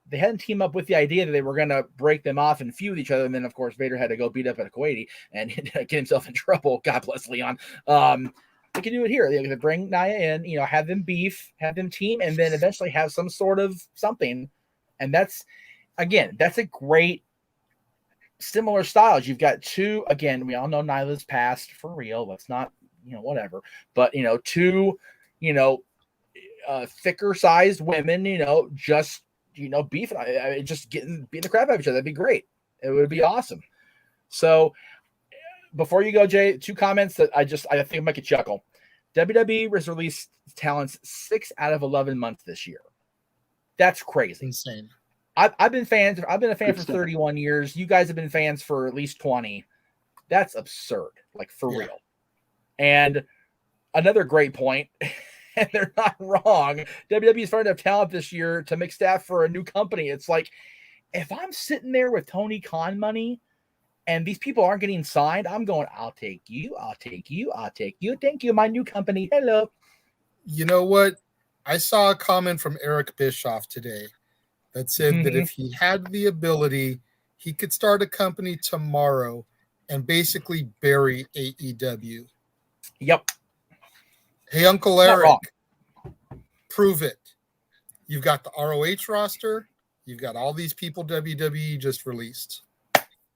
They hadn't teamed up with the idea that they were going to break them off and feud with each other. And then, of course, Vader had to go beat up at Kuwaiti and get himself in trouble. God bless Leon. They can do it here. They can bring Nia in, have them beef, have them team, and then eventually have some sort of something. And that's a great similar styles. You've got two, again, we all know Nyla's past for real. Let's not whatever. But, two, thicker sized women, just, beefing, just beating the crap out of each other. That'd be great. It would be awesome. So before you go, Jay, 2 comments that I think make you chuckle. WWE has released talents 6 out of 11 months this year. That's crazy. Insane. I've been a fan for 31 years. You guys have been fans for at least 20. That's absurd, like for real. And another great point, and they're not wrong. WWE is starting to have talent this year to make staff for a new company. It's like, if I'm sitting there with Tony Khan money and these people aren't getting signed, I'm going, I'll take you. Thank you, my new company. Hello. You know what? I saw a comment from Eric Bischoff today that said that if he had the ability, he could start a company tomorrow and basically bury AEW. Yep. Hey, Uncle Eric, prove it. You've got the ROH roster. You've got all these people WWE just released.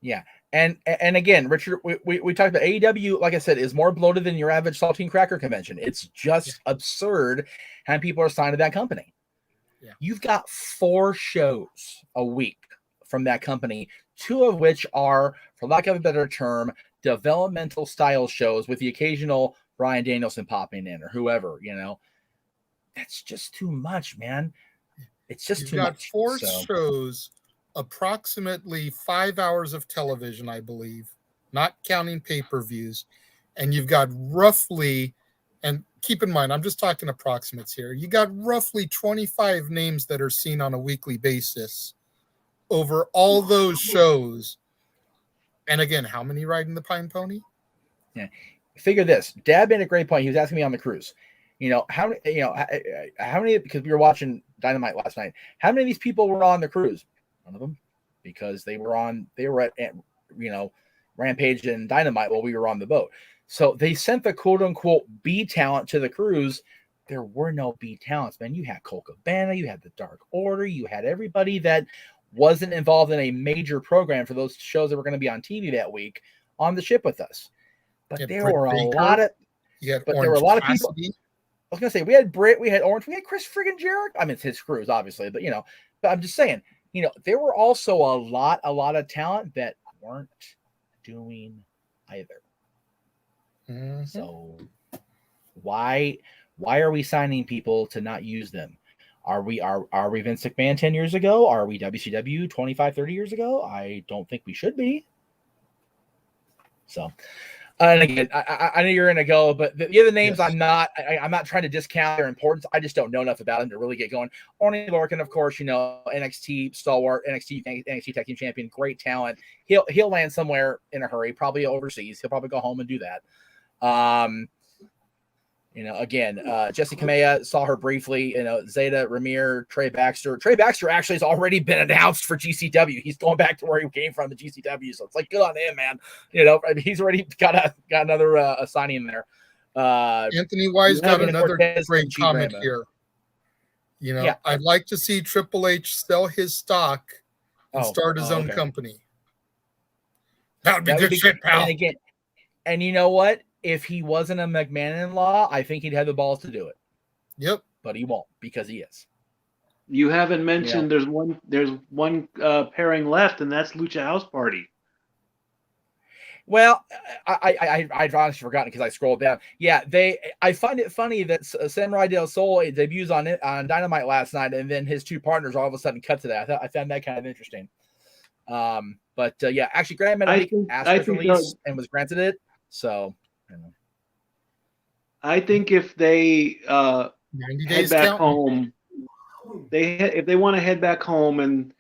Yeah. And again, Richard, we talked about AEW, like I said, is more bloated than your average saltine cracker convention. It's just absurd how many people are signed to that company. Yeah. You've got 4 shows a week from that company, 2 of which are, for lack of a better term, developmental style shows with the occasional Bryan Danielson popping in or whoever, That's just too much, man. It's just too much. You've got 4 shows, approximately 5 hours of television, I believe, not counting pay-per-views. And you've got roughly, and keep in mind, I'm just talking approximates here. You got roughly 25 names that are seen on a weekly basis over all those shows. And again, how many riding the Pine Pony? Yeah. Figure this. Dad made a great point. He was asking me on the cruise. How many, because we were watching Dynamite last night, how many of these people were on the cruise? None of them, because they were at Rampage and Dynamite while we were on the boat. So they sent the quote unquote B talent to the cruise. There were no B talents, man. You had Colt Cabana, you had the Dark Order, you had everybody that wasn't involved in a major program for those shows that were going to be on TV that week on the ship with us. But there were a lot of people. I was gonna say we had Britt, we had Orange, we had Chris friggin' Jarrett. I mean, it's his cruise, obviously, but but I'm just saying, there were also a lot of talent that weren't doing either. Mm-hmm. So why are we signing people to not use them? Are we Vince McMahon 10 years ago? Are we WCW 25, 30 years ago? I don't think we should be. So. And again, I know you're going to go, but the other names, yes. I'm not trying to discount their importance. I just don't know enough about them to really get going. Orny Lorcan, of course, NXT stalwart, NXT Tag Team Champion, great talent. He'll land somewhere in a hurry, probably overseas. He'll probably go home and do that. Again, Jessie Kamea, saw her briefly. Zeta, Ramir, Trey Baxter. Trey Baxter actually has already been announced for GCW. He's going back to where he came from, the GCW. So it's like, good on him, man. He's already got another signing in there. Anthony Wise got another great comment here. I'd like to see Triple H sell his stock and start his own company. That would be good shit, pal. And you know what? If he wasn't a McMahon-in-law, I think he'd have the balls to do it. Yep. But he won't, because he is. You haven't mentioned there's one pairing left, and that's Lucha House Party. Well, I'd honestly forgotten because I scrolled down. Yeah, I find it funny that Samurai Del Sol debuts on Dynamite last night, and then his 2 partners all of a sudden cut to that. I found that kind of interesting. Actually, Grand Metalik asked for release and was granted it. So. I think if they head back home, if they want to head back home and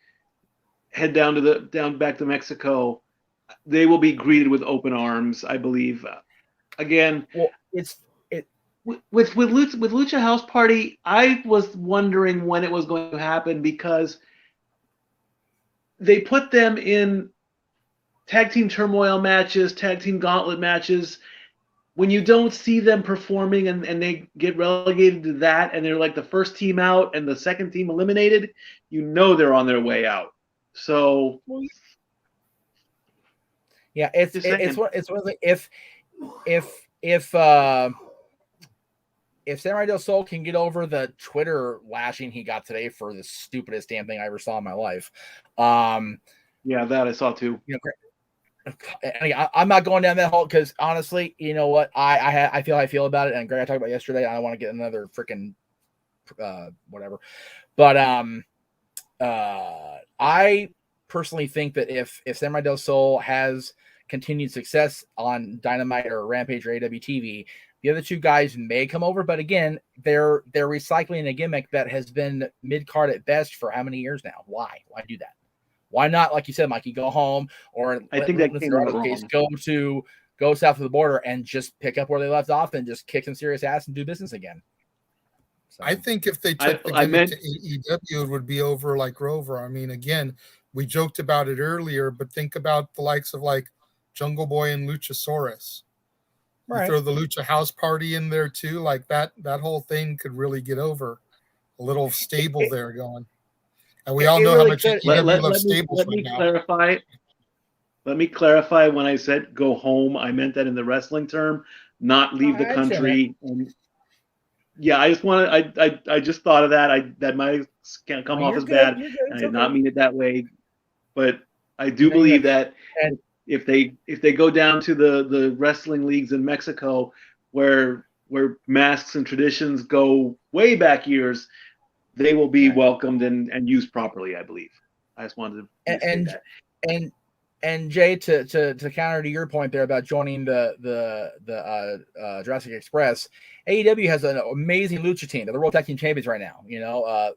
head down back to Mexico, they will be greeted with open arms, I believe. Again, well, with Lucha House Party, I was wondering when it was going to happen because they put them in tag team turmoil matches, tag team gauntlet matches. When you don't see them performing and they get relegated to that and they're like the first team out and the second team eliminated, they're on their way out. So yeah, it's one of the, if if Samurai Del Sol can get over the Twitter lashing he got today for the stupidest damn thing I ever saw in my life, yeah, that I saw too. I'm not going down that hole because honestly, you know what? I feel how I feel about it, and Greg, I talked about yesterday. I don't want to get another freaking whatever, but I personally think that if Samurai Del Sol has continued success on Dynamite or Rampage or AWTV, the other two guys may come over, but again, they're recycling a gimmick that has been mid-card at best for how many years now? Why do that? Why not, like you said, Mikey, go home, or I think that came out case, wrong. go south of the border and just pick up where they left off and just kick some serious ass and do business again. So, I think if they took the gimmick to AEW, it would be over like Rover. I mean, again, we joked about it earlier, but think about the likes of like Jungle Boy and Luchasaurus. You throw the Lucha House Party in there too, like that whole thing could really get over. A little stable there going. And we all know really how much AEW loves stables right now. Let me clarify. When I said go home, I meant that in the wrestling term, not leave the country. And yeah, I just want to. I just thought of that. That might come off as bad. I did not mean it that way, but I do believe that if they go down to the wrestling leagues in Mexico, where masks and traditions go way back years, they will be welcomed and used properly, I believe. I just wanted to say that. And Jay, to counter to your point there about joining the Jurassic Express, AEW has an amazing lucha team. They're the World Tag Team Champions right now. You know,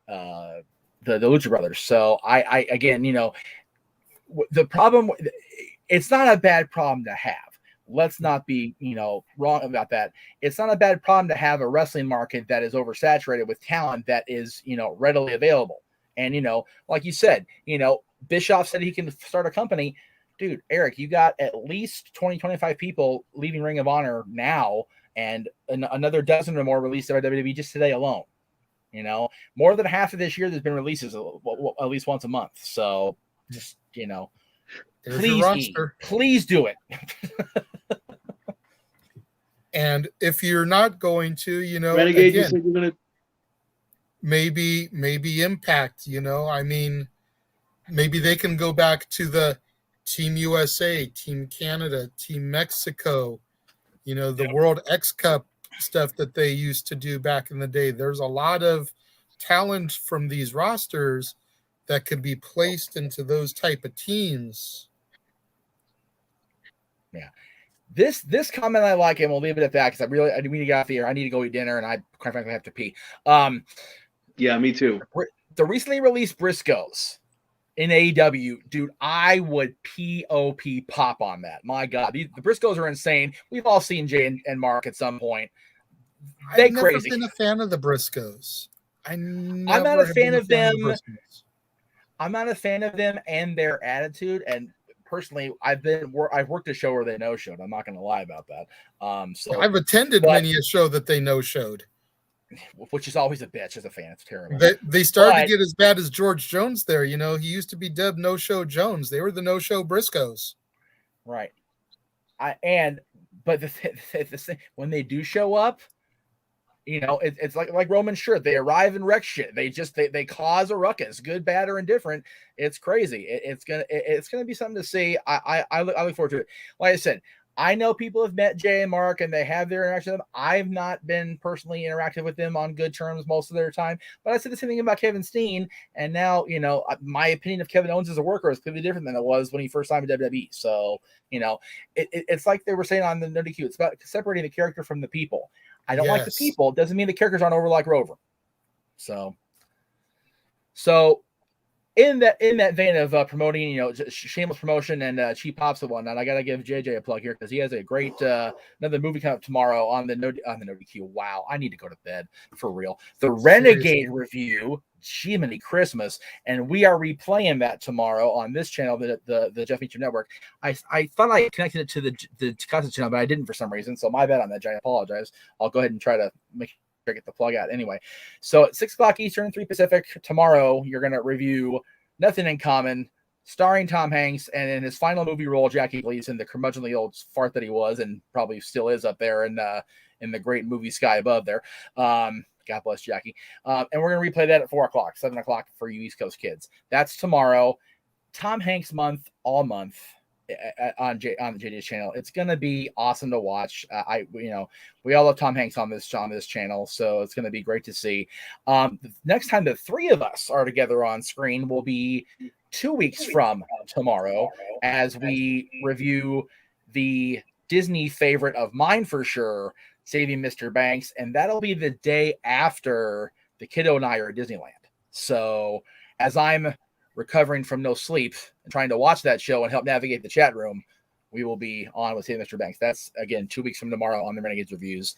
the Lucha Brothers. So I again, you know, the problem. It's not a bad problem to have. Let's not be, you know, wrong about that. It's not a bad problem to have a wrestling market that is oversaturated with talent that is, you know, readily available. And, you know, like you said, you know, Bischoff said he can start a company. Dude, Eric, you got at least 20, 25 people leaving Ring of Honor now, and another dozen or more released by WWE just today alone. You know, more than half of this year, there's been releases at least once a month. So just, you know, please do it. And if you're not going to, you know, Renegade, again, you said you're going to maybe Impact, you know, I mean, maybe they can go back to the Team USA, Team Canada, Team Mexico, you know, the World X Cup stuff that they used to do back in the day. There's a lot of talent from these rosters that could be placed into those type of teams. Yeah. This comment I like, and we'll leave it at that because I need to get off the air. I need to go eat dinner, and I quite frankly have to pee. Yeah, me too. The recently released Briscoes in AEW, dude, I would pop on that. My God, the Briscoes are insane. We've all seen Jay and Mark at some point. I've never been a fan of the Briscoes. I'm not a fan of them. I'm not a fan of them and their attitude. And personally, I've worked a show where they no-showed. I'm not going to lie about that. So I've attended many a show that they no-showed, which is always a bitch as a fan. It's terrible. They started to get as bad as George Jones there. You know, he used to be dubbed No-Show Jones. They were the No-Show Briscoes. Right. But the thing, when they do show up, you know, it's like Roman's shirt. They arrive and wreck shit. They cause a ruckus, good, bad, or indifferent. It's crazy. It's gonna be something to see. I look forward to it. Like I said, I know people have met Jay and Mark and they have their interaction with them. I've not been personally interactive with them on good terms most of their time, but I said the same thing about Kevin Steen. And now, you know, my opinion of Kevin Owens as a worker is completely different than it was when he first signed with WWE. So, you know, it's like they were saying on the No DQ. It's about separating the character from the people. I don't like the people. It doesn't mean the characters aren't over like Rover. So in that vein of promoting, you know, shameless promotion and cheap pops and whatnot, I gotta give JJ a plug here because he has a great another movie coming up tomorrow on the No DQ. Wow, I need to go to bed for real. The Renegade review, Jiminy Christmas, and we are replaying that tomorrow on this channel, the Jeff Meacham Network. I thought I connected it to the Casa channel, but I didn't for some reason. So my bad on that, Jay. I apologize. I'll go ahead and try to make sure I get the plug out anyway. So at 6 o'clock Eastern, 3 Pacific tomorrow, you're gonna review Nothing in Common, starring Tom Hanks, and in his final movie role, Jackie Gleason, the curmudgeonly old fart that he was, and probably still is up there in the great movie sky above there. God bless Jackie. And we're going to replay that at 4 o'clock, 7 o'clock for you East Coast kids. That's tomorrow. Tom Hanks month, all month on the JJ's channel. It's going to be awesome to watch. We all love Tom Hanks on this channel, so it's going to be great to see. The next time the three of us are together on screen will be 2 weeks from tomorrow, as we review the Disney favorite of mine for sure, Saving Mr. Banks, and that'll be the day after the kiddo and I are at Disneyland. So as I'm recovering from no sleep and trying to watch that show and help navigate the chat room, we will be on with Saving Mr. Banks. That's again 2 weeks from tomorrow on the Renegades Reviews.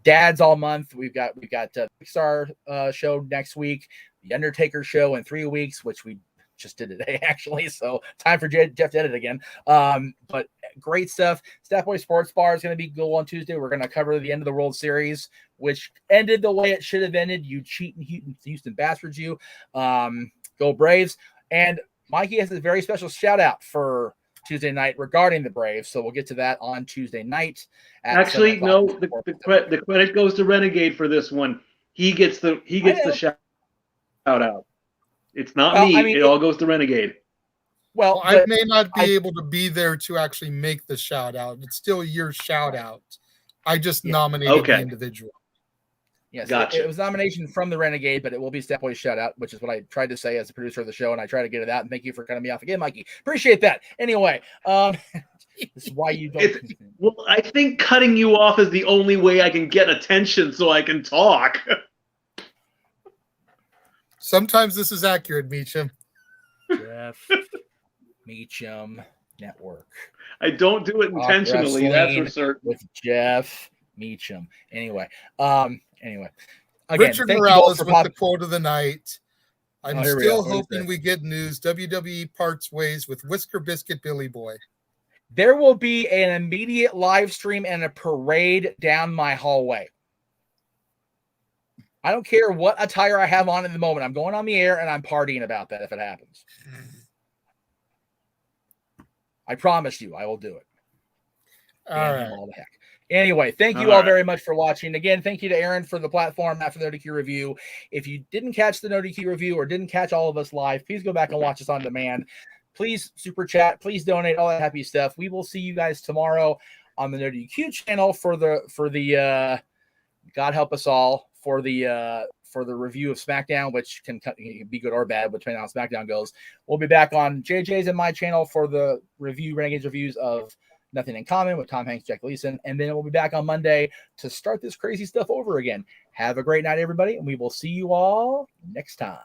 Dads all month. We've got Pixar show next week, the Undertaker show in 3 weeks, which we just did today actually. So time for Jeff to edit again. But great stuff. Stat Boy Sports Bar is going to be good on Tuesday. We're going to cover the end of the World Series, which ended the way it should have ended. You cheating Houston bastards, you. Go Braves. And Mikey has a very special shout out for Tuesday night regarding the Braves. So we'll get to that on Tuesday night. Actually, no, the credit goes to Renegade for this one. He gets the shout out. It's not me. I mean, it all goes to Renegade. Well, I may not be able to be there to actually make the shout out. It's still your shout out. I just nominated the individual. Yes, gotcha. It was nomination from the Renegade, but it will be Stat Boy's shout out, which is what I tried to say as the producer of the show, and I try to get it out. And thank you for cutting me off again, Mikey. Appreciate that. Anyway, this is why you don't. Well, I think cutting you off is the only way I can get attention so I can talk. Sometimes this is accurate, Meacham. Jeff Meacham Network. I don't do it intentionally, that's for certain. With Jeff Meacham. Anyway. Again, Richard Morales with the quote of the night. I'm still hoping we get news. WWE parts ways with Whisker Biscuit Billy Boy. There will be an immediate live stream and a parade down my hallway. I don't care what attire I have on in the moment. I'm going on the air and I'm partying about that if it happens. I promise you I will do it. All right. All the heck. Anyway, thank you all very much for watching. Again, thank you to Aaron for the platform after the NoDQ review. If you didn't catch the NoDQ review or didn't catch all of us live, please go back and watch us on demand. Please super chat. Please donate, all that happy stuff. We will see you guys tomorrow on the NoDQ channel for the God help us all, for the review of Smackdown, which can be good or bad, depending on how Smackdown goes. We'll be back on JJ's and my channel for the Renegades reviews of Nothing in Common with Tom Hanks, Jack Gleason, and then we'll be back on Monday to start this crazy stuff over again. Have a great night, everybody, and we will see you all next time.